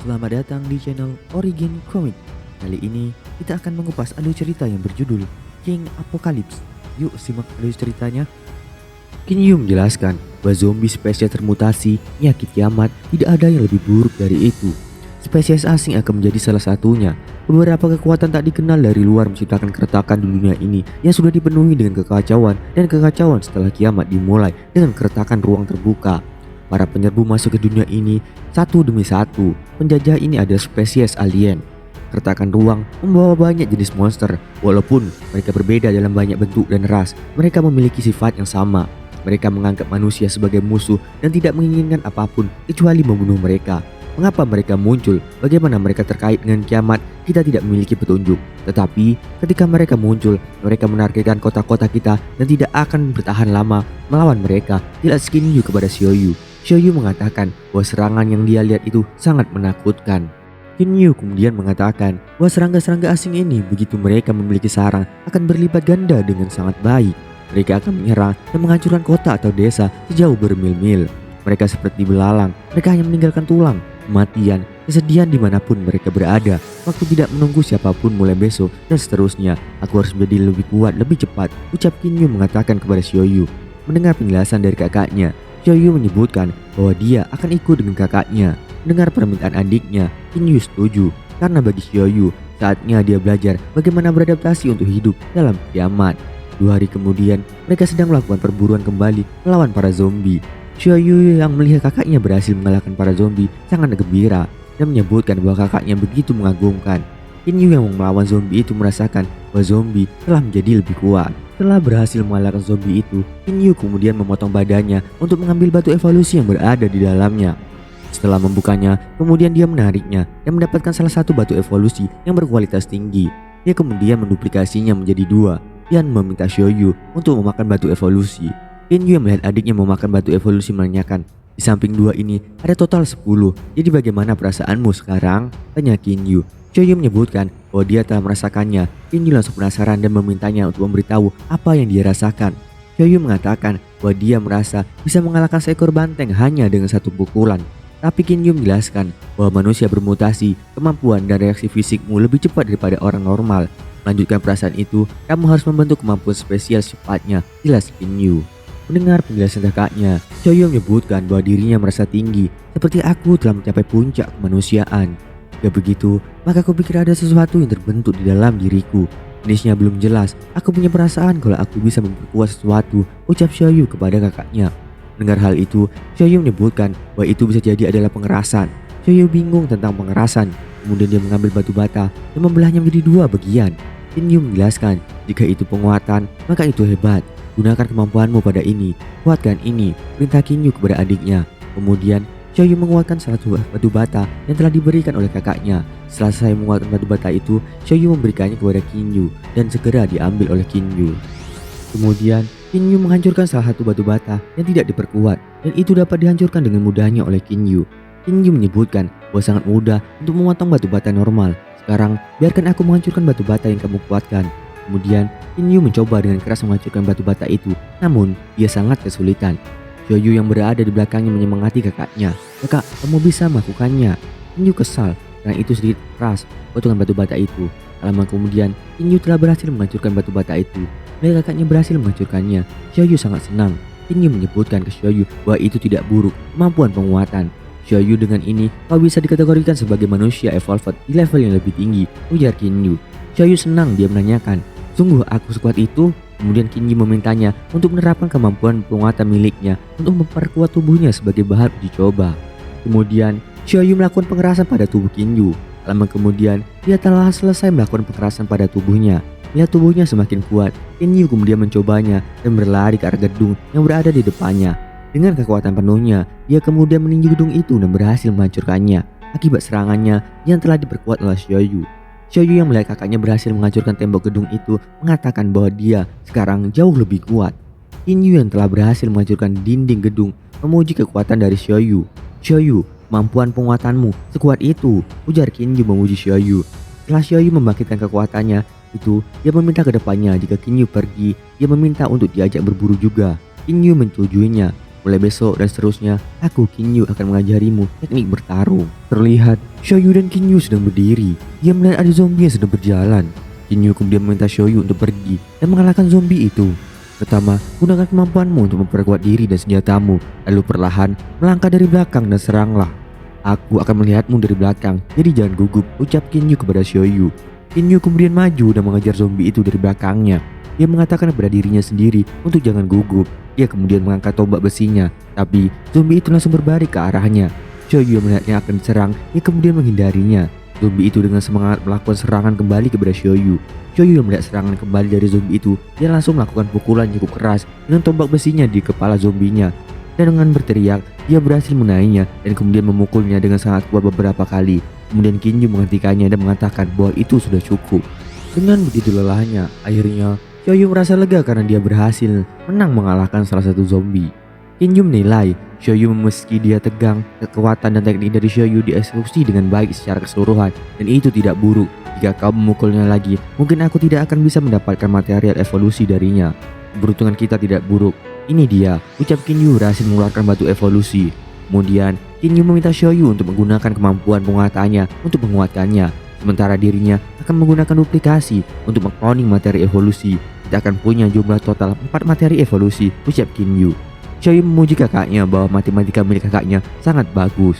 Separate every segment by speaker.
Speaker 1: Selamat datang di channel Origin Comic. Kali ini kita akan mengupas alur cerita yang berjudul King Apocalypse. Yuk simak alur ceritanya. Kinyu menjelaskan bahwa zombie spesies termutasi, penyakit kiamat, tidak ada yang lebih buruk dari itu. Spesies asing akan menjadi salah satunya. Beberapa kekuatan tak dikenal dari luar menciptakan keretakan di dunia ini yang sudah dipenuhi dengan kekacauan, dan kekacauan setelah kiamat dimulai dengan keretakan ruang terbuka. Para penyerbu masuk ke dunia ini satu demi satu. Penjajah ini adalah spesies alien. Keretakan ruang membawa banyak jenis monster. Walaupun mereka berbeda dalam banyak bentuk dan ras, mereka memiliki sifat yang sama. Mereka menganggap manusia sebagai musuh dan tidak menginginkan apapun kecuali membunuh mereka. Mengapa mereka muncul? Bagaimana mereka terkait dengan kiamat? Kita tidak memiliki petunjuk. Tetapi ketika mereka muncul, mereka menargetkan kota-kota kita dan tidak akan bertahan lama melawan mereka. Jelas Kinyu kepada Xiaoyu. Xiaoyu mengatakan bahwa serangan yang dia lihat itu sangat menakutkan. Kinyu kemudian mengatakan bahwa serangga-serangga asing ini begitu mereka memiliki sarang akan berlipat ganda dengan sangat baik. Mereka akan menyerang dan menghancurkan kota atau desa sejauh bermil-mil. Mereka seperti belalang, mereka hanya meninggalkan tulang, kematian, kesedihan dimanapun mereka berada. Waktu tidak menunggu siapapun mulai besok dan seterusnya. Aku harus menjadi lebih kuat, lebih cepat, ucap Kinyu mengatakan kepada Xiaoyu. Mendengar penjelasan dari kakaknya, Xiaoyu menyebutkan bahwa dia akan ikut dengan kakaknya. Mendengar permintaan adiknya, Kinyu setuju karena bagi Xiaoyu saatnya dia belajar bagaimana beradaptasi untuk hidup dalam kiamat. 2 hari kemudian, mereka sedang melakukan perburuan kembali melawan para zombie. Xiaoyu yang melihat kakaknya berhasil mengalahkan para zombie sangat gembira dan menyebutkan bahwa kakaknya begitu mengagumkan. Kinyu yang melawan zombie itu merasakan bahwa zombie telah menjadi lebih kuat. Setelah berhasil mengalahkan zombie itu, Kinyu kemudian memotong badannya untuk mengambil batu evolusi yang berada di dalamnya. Setelah membukanya, kemudian dia menariknya dan mendapatkan salah satu batu evolusi yang berkualitas tinggi. Dia kemudian menduplikasinya menjadi 2 dan meminta Xiaoyu untuk memakan batu evolusi. Kinyu yang melihat adiknya memakan batu evolusi menanyakan, di samping 2 ini ada total 10. Jadi bagaimana perasaanmu sekarang? Tanya Kinyu. Xiaoyu menyebutkan bahwa dia telah merasakannya. Kinyu langsung penasaran dan memintanya untuk memberitahu apa yang dia rasakan. Xiaoyu mengatakan bahwa dia merasa bisa mengalahkan seekor banteng hanya dengan 1 pukulan. Tapi Kinyu menjelaskan bahwa manusia bermutasi, kemampuan dan reaksi fisikmu lebih cepat daripada orang normal. Melanjutkan perasaan itu, kamu harus membentuk kemampuan spesial secepatnya, jelas Kinyu. Mendengar penjelasan kakaknya, Xiaoyu menyebutkan bahwa dirinya merasa tinggi, seperti aku telah mencapai puncak kemanusiaan. Jika begitu, maka aku pikir ada sesuatu yang terbentuk di dalam diriku. Jenisnya belum jelas, aku punya perasaan kalau aku bisa memperkuat sesuatu, ucap Xiaoyu kepada kakaknya. Mendengar hal itu, Xiaoyu menyebutkan bahwa itu bisa jadi adalah pengerasan. Xiaoyu bingung tentang pengerasan, kemudian dia mengambil batu bata dan membelahnya menjadi 2 bagian. Kinyu menjelaskan, jika itu penguatan, maka itu hebat. Gunakan kemampuanmu pada ini, kuatkan ini, perintah Kinyu kepada adiknya. Kemudian, Xiaoyu menguatkan salah satu batu bata yang telah diberikan oleh kakaknya. Setelah selesai menguatkan batu bata itu, Xiaoyu memberikannya kepada Kinyu dan segera diambil oleh Kinyu. Kemudian, Kinyu menghancurkan salah satu batu bata yang tidak diperkuat, dan itu dapat dihancurkan dengan mudahnya oleh Kinyu. Kinyu menyebutkan bahwa sangat mudah untuk memotong batu bata normal. Sekarang, biarkan aku menghancurkan batu bata yang kamu kuatkan. Kemudian, Kinyu mencoba dengan keras menghancurkan batu bata itu, namun dia sangat kesulitan. Xiaoyu yang berada di belakangnya menyemangati kakaknya. Kakak, kamu bisa melakukannya. Kinyu kesal karena itu sedikit keras potongan batu bata itu. Lama kemudian, Kinyu telah berhasil menghancurkan batu bata itu. Melihat kakaknya berhasil menghancurkannya, Xiaoyu sangat senang. Kinyu menyebutkan ke Xiaoyu bahwa itu tidak buruk, kemampuan penguatan. Xiaoyu, dengan ini kau bisa dikategorikan sebagai manusia evolved di level yang lebih tinggi, ujar Kinyu. Xiaoyu senang, dia menanyakan, sungguh aku sekuat itu? Kemudian Kinyu memintanya untuk menerapkan kemampuan penguatan miliknya untuk memperkuat tubuhnya sebagai bahan uji coba. Kemudian Xiaoyu melakukan pengerasan pada tubuh Kinyu. Lama kemudian dia telah selesai melakukan pengerasan pada tubuhnya. Melihat tubuhnya semakin kuat, Kinyu kemudian mencobanya dan berlari ke arah gedung yang berada di depannya. Dengan kekuatan penuhnya, dia kemudian meninju gedung itu dan berhasil menghancurkannya. Akibat serangannya yang telah diperkuat oleh Xiaoyu. Xiaoyu yang melihat kakaknya berhasil menghancurkan tembok gedung itu mengatakan bahwa dia sekarang jauh lebih kuat. Kinyu yang telah berhasil menghancurkan dinding gedung memuji kekuatan dari Xiaoyu. Xiaoyu, kemampuan penguatanmu sekuat itu, ujar Kinyu memuji Xiaoyu. Setelah Xiaoyu membangkitkan kekuatannya itu, dia meminta ke depannya jika Kinyu pergi, dia meminta untuk diajak berburu juga. Kinyu menyetujuinya. Mulai besok dan seterusnya, aku Kinyu akan mengajarimu teknik bertarung. Terlihat, Shoyu dan Kinyu sedang berdiri. Dia melihat ada zombie yang sedang berjalan. Kinyu kemudian meminta Shoyu untuk pergi dan mengalahkan zombie itu. Pertama, gunakan kemampuanmu untuk memperkuat diri dan senjatamu. Lalu perlahan, melangkah dari belakang dan seranglah. Aku akan melihatmu dari belakang, jadi jangan gugup, ucap Kinyu kepada Shoyu. Kinyu kemudian maju dan mengejar zombie itu dari belakangnya. Dia mengatakan kepada dirinya sendiri untuk jangan gugup. Dia kemudian mengangkat tombak besinya, tapi zombie itu langsung berbalik ke arahnya. Shoyu yang melihatnya akan diserang, dia kemudian menghindarinya. Zombie itu dengan semangat melakukan serangan kembali kepada Shoyu. Shoyu yang melihat serangan kembali dari zombie itu, dia langsung melakukan pukulan cukup keras dengan tombak besinya di kepala zombinya. Dan dengan berteriak, dia berhasil menaiknya dan kemudian memukulnya dengan sangat kuat beberapa kali. Kemudian Kinyu menghentikannya dan mengatakan bahwa itu sudah cukup. Dengan begitu lelahnya, akhirnya Shoyu merasa lega karena dia berhasil menang mengalahkan salah satu zombie. Kinyu menilai Shoyu meski dia tegang, kekuatan dan teknik dari Shoyu dieksekusi dengan baik secara keseluruhan dan itu tidak buruk. Jika kau memukulnya lagi, mungkin aku tidak akan bisa mendapatkan material evolusi darinya. Keberuntungan kita tidak buruk. Ini dia, ucap Kinyu berhasil mengeluarkan batu evolusi. Kemudian Kinyu meminta Shoyu untuk menggunakan kemampuan penguatannya untuk menguatkannya. Sementara dirinya akan menggunakan duplikasi untuk mengkloning materi evolusi. Kita akan punya jumlah total 4 materi evolusi, ucap Kinyu. Shoyu memuji kakaknya bahwa matematika milik kakaknya sangat bagus.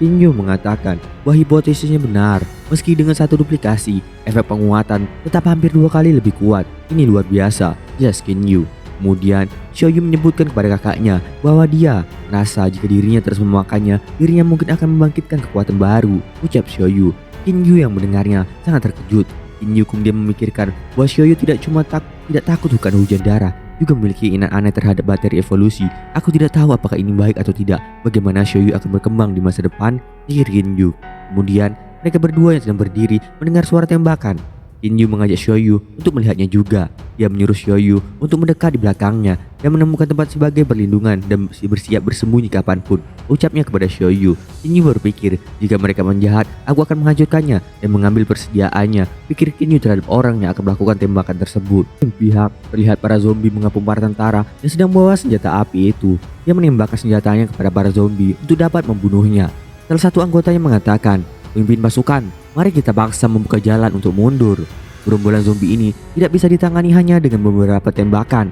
Speaker 1: Kinyu mengatakan bahwa hipotesisnya benar. Meski dengan satu duplikasi, efek penguatan tetap hampir 2 kali lebih kuat. Ini luar biasa, jelas Kinyu. Kemudian Shoyu menyebutkan kepada kakaknya bahwa dia merasa jika dirinya terus memakannya, dirinya mungkin akan membangkitkan kekuatan baru, ucap Shoyu. Kinyu yang mendengarnya sangat terkejut. Kinyu kemudian memikirkan bahwa Shoyu tidak cuma tidak takut bukan hujan darah, juga memiliki keinginan aneh terhadap materi evolusi. Aku tidak tahu apakah ini baik atau tidak. Bagaimana Shoyu akan berkembang di masa depan, pikir Kinyu. Kemudian mereka berdua yang sedang berdiri mendengar suara tembakan. Kinyu mengajak Shoyu untuk melihatnya juga. Dia menyuruh Shoyu untuk mendekat di belakangnya dan menemukan tempat sebagai perlindungan dan bersiap bersembunyi kapanpun, ucapnya kepada Shoyu. Kinyu berpikir, jika mereka menjahat, aku akan menghancurkannya dan mengambil persediaannya. Pikir Kinyu terhadap orang yang akan melakukan tembakan tersebut. Pihak terlihat para zombie mengepung para tentara yang sedang membawa senjata api itu. Dia menembakkan senjatanya kepada para zombie untuk dapat membunuhnya. Salah satu anggotanya mengatakan, "Pemimpin pasukan, mari kita paksa membuka jalan untuk mundur." Gerombolan zombie ini tidak bisa ditangani hanya dengan beberapa tembakan.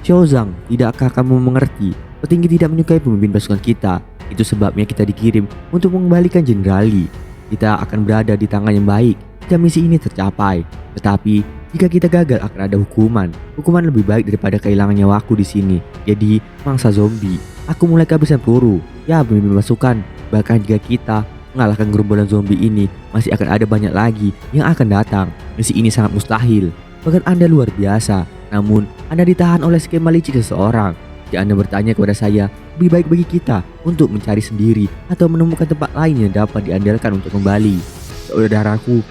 Speaker 1: Xiaozang, tidakkah kamu mengerti? Petinggi tidak menyukai pemimpin pasukan kita. Itu sebabnya kita dikirim untuk mengembalikan Jenderal Li. Kita akan berada di tangan yang baik jika misi ini tercapai. Tetapi jika kita gagal akan ada hukuman. Hukuman lebih baik daripada kehilangan nyawaku di sini. Jadi mangsa zombie. Aku mulai kehabisan peluru. Ya pemimpin pasukan. Bahkan jika kita mengalahkan gerombolan zombie ini, masih akan ada banyak lagi yang akan datang. Misi ini sangat mustahil. Bahkan Anda luar biasa, namun Anda ditahan oleh skema licik seseorang. Jika Anda bertanya kepada saya, lebih baik bagi kita untuk mencari sendiri atau menemukan tempat lain yang dapat diandalkan untuk kembali. Saudaraku,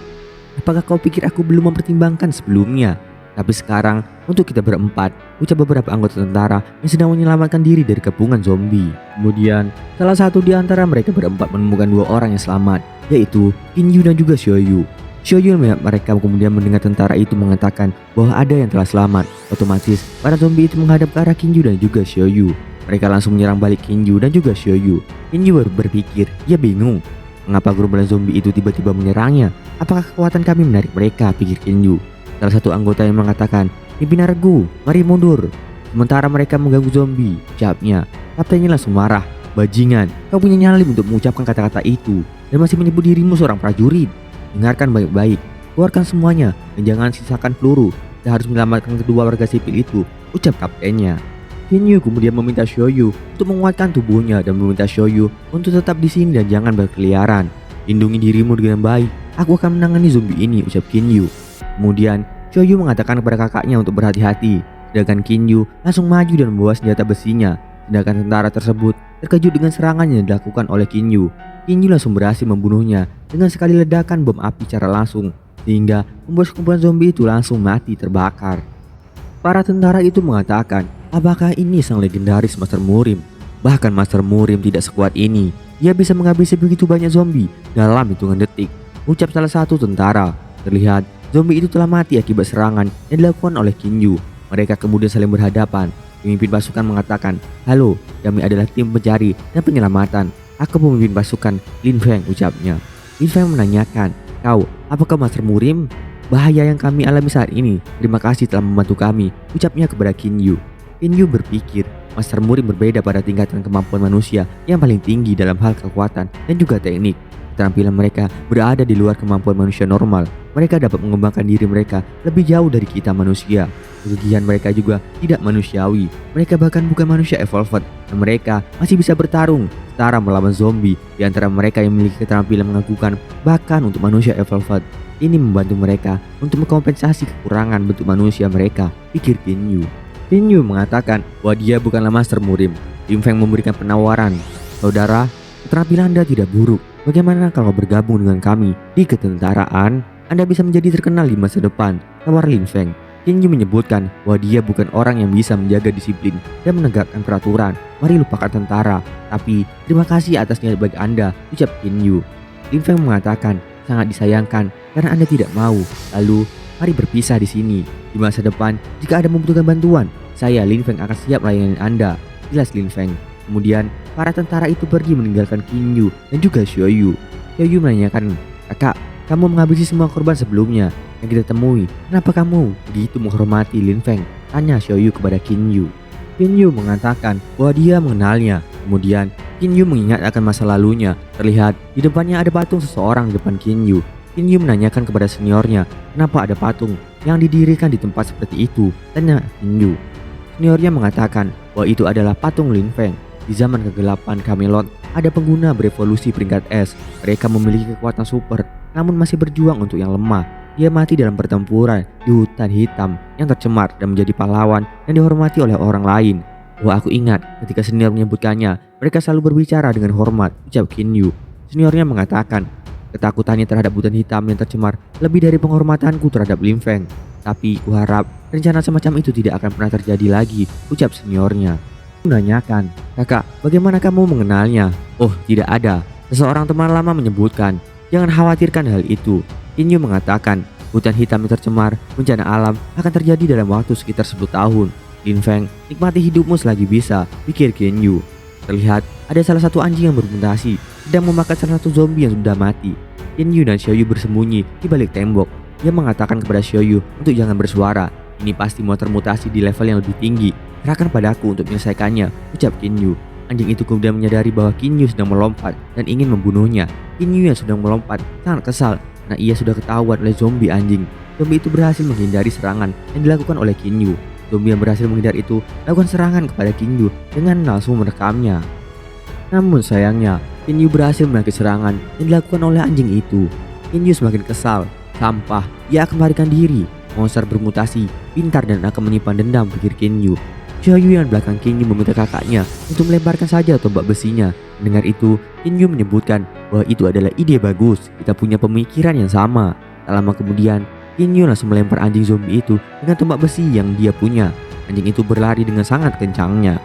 Speaker 1: apakah kau pikir aku belum mempertimbangkan sebelumnya? Tapi sekarang, untuk kita berempat, ucap beberapa anggota tentara yang sedang menyelamatkan diri dari kepungan zombie. Kemudian, salah satu di antara mereka berempat menemukan 2 orang yang selamat, yaitu Kinyu dan juga Shoyu. Shoyu melihat mereka kemudian mendengar tentara itu mengatakan bahwa ada yang telah selamat. Otomatis, para zombie itu menghadap ke arah Kinyu dan juga Shoyu. Mereka langsung menyerang balik Kinyu dan juga Shoyu. Kinyu baru berpikir, ia bingung. Mengapa gerombolan zombie itu tiba-tiba menyerangnya? Apakah kekuatan kami menarik mereka, pikir Kinyu. Salah satu anggota yang mengatakan, "Pimpinan regu, mari mundur." Sementara mereka mengganggu zombie, ucapnya. Kaptennya langsung marah. "Bajingan, kau punya nyali untuk mengucapkan kata-kata itu dan masih menyebut dirimu seorang prajurit. Dengarkan baik-baik, keluarkan semuanya dan jangan sisakan peluru. Kita harus menyelamatkan kedua warga sipil itu," ucap kaptennya. Kinyu kemudian meminta Shoyu untuk menguatkan tubuhnya dan meminta Shoyu untuk tetap di sini dan jangan berkeliaran. "Lindungi dirimu dengan baik. Aku akan menangani zombie ini," ucap Kinyu. Kemudian Shoyu mengatakan kepada kakaknya untuk berhati-hati. Sedangkan Kinyu langsung maju dan membawa senjata besinya. Sedangkan tentara tersebut terkejut dengan serangan yang dilakukan oleh Kinyu. Kinyu langsung berhasil membunuhnya dengan sekali ledakan bom api secara langsung, sehingga membuat sekumpulan zombie itu langsung mati terbakar. Para tentara itu mengatakan, apakah ini sang legendaris Master Murim? Bahkan Master Murim tidak sekuat ini. Dia bisa menghabisi begitu banyak zombie dalam hitungan detik, ucap salah satu tentara. Terlihat zombie itu telah mati akibat serangan yang dilakukan oleh Kinyu. Mereka kemudian saling berhadapan. Pemimpin pasukan mengatakan, "Halo, kami adalah tim pencari dan penyelamatan. Aku pemimpin pasukan Lin Feng," ucapnya. Lin Feng menanyakan, "Kau, apakah Master Murim? Bahaya yang kami alami saat ini. Terima kasih telah membantu kami," ucapnya kepada Qin Yu. Qin Yu berpikir, Master Murim berbeda pada tingkatan kemampuan manusia yang paling tinggi dalam hal kekuatan dan juga teknik. Keterampilan mereka berada di luar kemampuan manusia normal. Mereka dapat mengembangkan diri mereka lebih jauh dari kita manusia. Kegigihan mereka juga tidak manusiawi. Mereka bahkan bukan manusia evolved, dan mereka masih bisa bertarung setara melawan zombie. Di antara mereka yang memiliki keterampilan mengagukan bahkan untuk manusia evolved. Ini membantu mereka untuk mengkompensasi kekurangan bentuk manusia mereka, pikir Qin Yu. Qin Yu mengatakan bahwa dia bukanlah Master Murim. Lin Feng memberikan penawaran, "Saudara, keterampilan Anda tidak buruk. Bagaimana kalau bergabung dengan kami di ketentaraan? Anda bisa menjadi terkenal di masa depan," tawar Lin Feng. Qin Yu menyebutkan bahwa dia bukan orang yang bisa menjaga disiplin dan menegakkan peraturan. "Mari lupakan tentara. Tapi terima kasih atas niat baik Anda," ucap Qin Yu. Lin Feng mengatakan, "Sangat disayangkan karena Anda tidak mau. Lalu, mari berpisah di sini. Di masa depan, jika Anda membutuhkan bantuan, saya Lin Feng akan siap melayani Anda," jelas Lin Feng. Kemudian, para tentara itu pergi meninggalkan Qin Yu dan juga Xiao Yu. Xiao Yu menanyakan, "Kakak, kamu menghabisi semua korban sebelumnya yang kita temui. Kenapa kamu begitu menghormati Lin Feng?" tanya Xiao Yu kepada Qin Yu. Qin Yu mengatakan bahwa dia mengenalnya. Kemudian, Qin Yu mengingat akan masa lalunya. Terlihat di depannya ada patung seseorang di depan Qin Yu. Qin Yu menanyakan kepada seniornya, "Kenapa ada patung yang didirikan di tempat seperti itu?" tanya Qin Yu. Seniornya mengatakan bahwa itu adalah patung Lin Feng. Di zaman kegelapan Camelot, ada pengguna berevolusi peringkat S. Mereka memiliki kekuatan super, namun masih berjuang untuk yang lemah. Dia mati dalam pertempuran di hutan hitam yang tercemar dan menjadi pahlawan yang dihormati oleh orang lain. "Wah, aku ingat ketika senior menyebutkannya, mereka selalu berbicara dengan hormat," ucap Qin Yu. Seniornya mengatakan, "Ketakutannya terhadap hutan hitam yang tercemar lebih dari penghormatanku terhadap Lin Feng. Tapi kuharap rencana semacam itu tidak akan pernah terjadi lagi," ucap seniornya. Menanyakan, "Kakak, bagaimana kamu mengenalnya?" "Oh, tidak ada. Seseorang teman lama menyebutkan. Jangan khawatirkan hal itu." Qin Yu mengatakan, "Hutan hitam yang tercemar, bencana alam akan terjadi dalam waktu sekitar 10 tahun. Lin Feng, nikmati hidupmu selagi bisa," pikir Qin Yu. Terlihat ada salah satu anjing yang bermutasi sedang memakan salah satu zombie yang sudah mati. Qin Yu dan Xiao Yu bersembunyi di balik tembok. Dia mengatakan kepada Xiao Yu untuk jangan bersuara. "Ini pasti mau termutasi di level yang lebih tinggi. Serahkan padaku untuk menyelesaikannya," ucap Qin Yu. Anjing itu kemudian menyadari bahwa Qin Yu sedang melompat dan ingin membunuhnya. Qin Yu yang sedang melompat sangat kesal karena ia sudah ketahuan oleh zombie anjing. Zombie itu berhasil menghindari serangan yang dilakukan oleh Qin Yu. Zombie yang berhasil menghindar itu melakukan serangan kepada Qin Yu dengan langsung merekamnya. Namun sayangnya, Qin Yu berhasil menangkis serangan yang dilakukan oleh anjing itu. Qin Yu semakin kesal. "Sampah, ia akan melarikan diri. Monster bermutasi, pintar dan akan menyimpan dendam," pikir Qin Yu. Xiao Yu yang belakang Qin Yu meminta kakaknya untuk melemparkan saja tombak besinya. Mendengar itu, Qin Yu menyebutkan bahwa itu adalah ide bagus. Kita punya pemikiran yang sama. Tak lama kemudian, Qin Yu langsung melempar anjing zombie itu dengan tombak besi yang dia punya. Anjing itu berlari dengan sangat kencangnya.